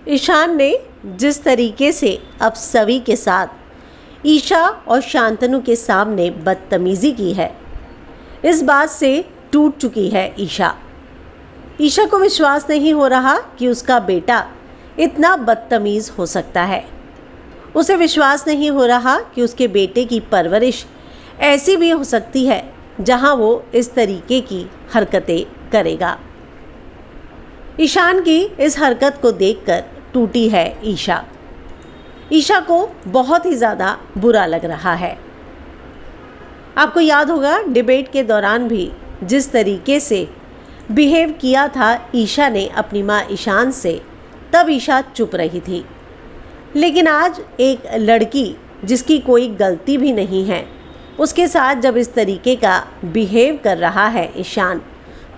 ईशान ने जिस तरीके से अब सवी के साथ ईशा और शांतनु के सामने बदतमीज़ी की है, इस बात से टूट चुकी है ईशा। ईशा को विश्वास नहीं हो रहा कि उसका बेटा इतना बदतमीज़ हो सकता है। उसे विश्वास नहीं हो रहा कि उसके बेटे की परवरिश ऐसी भी हो सकती है जहां वो इस तरीके की हरकतें करेगा। ईशान की इस हरकत को देखकर टूटी है ईशा। ईशा को बहुत ही ज़्यादा बुरा लग रहा है। आपको याद होगा डिबेट के दौरान भी जिस तरीके से बिहेव किया था ईशा ने अपनी माँ ईशान से, तब ईशा चुप रही थी। लेकिन आज एक लड़की जिसकी कोई गलती भी नहीं है, उसके साथ जब इस तरीके का बिहेव कर रहा है ईशान,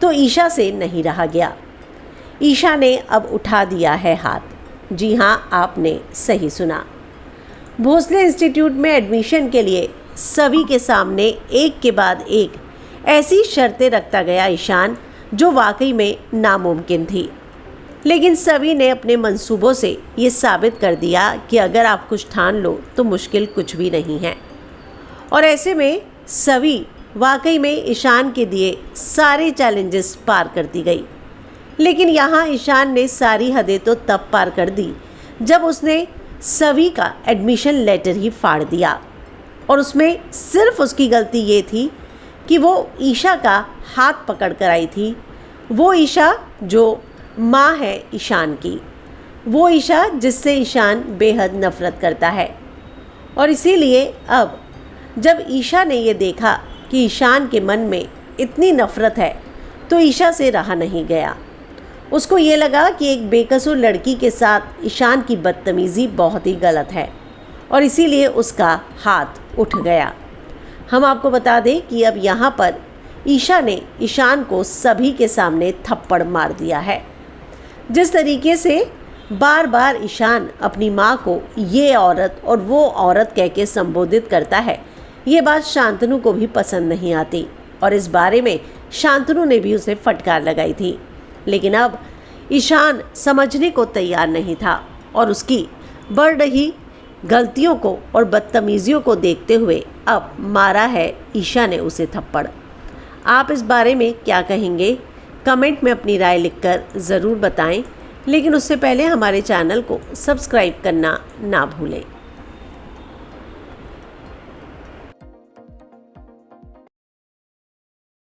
तो ईशा से नहीं रहा गया। ईशा ने अब उठा दिया है हाथ। जी हाँ, आपने सही सुना। भोसले इंस्टीट्यूट में एडमिशन के लिए सभी के सामने एक के बाद एक ऐसी शर्तें रखता गया ईशान, जो वाकई में नामुमकिन थी। लेकिन सभी ने अपने मंसूबों से ये साबित कर दिया कि अगर आप कुछ ठान लो तो मुश्किल कुछ भी नहीं है। और ऐसे में सभी वाकई में ईशान के दिए सारे चैलेंजेस पार करती गई। लेकिन यहाँ ईशान ने सारी हदें तो तब पार कर दी जब उसने सभी का एडमिशन लेटर ही फाड़ दिया। और उसमें सिर्फ उसकी गलती ये थी कि वो ईशा का हाथ पकड़ कर आई थी। वो ईशा जो माँ है ईशान की, वो ईशा जिससे ईशान बेहद नफ़रत करता है। और इसीलिए अब जब ईशा ने ये देखा कि ईशान के मन में इतनी नफ़रत है, तो ईशा से रहा नहीं गया। उसको ये लगा कि एक बेकसूर लड़की के साथ ईशान की बदतमीज़ी बहुत ही गलत है, और इसीलिए उसका हाथ उठ गया। हम आपको बता दें कि अब यहाँ पर ईशा ने ईशान को सभी के सामने थप्पड़ मार दिया है। जिस तरीके से बार बार ईशान अपनी माँ को ये औरत और वो औरत कह के संबोधित करता है, ये बात शांतनु को भी पसंद नहीं आती। और इस बारे में शांतनु ने भी उसे फटकार लगाई थी। लेकिन अब ईशान समझने को तैयार नहीं था, और उसकी बढ़ रही गलतियों को और बदतमीज़ियों को देखते हुए अब मारा है ईशा ने उसे थप्पड़। आप इस बारे में क्या कहेंगे? कमेंट में अपनी राय लिखकर ज़रूर बताएं। लेकिन उससे पहले हमारे चैनल को सब्सक्राइब करना ना भूलें।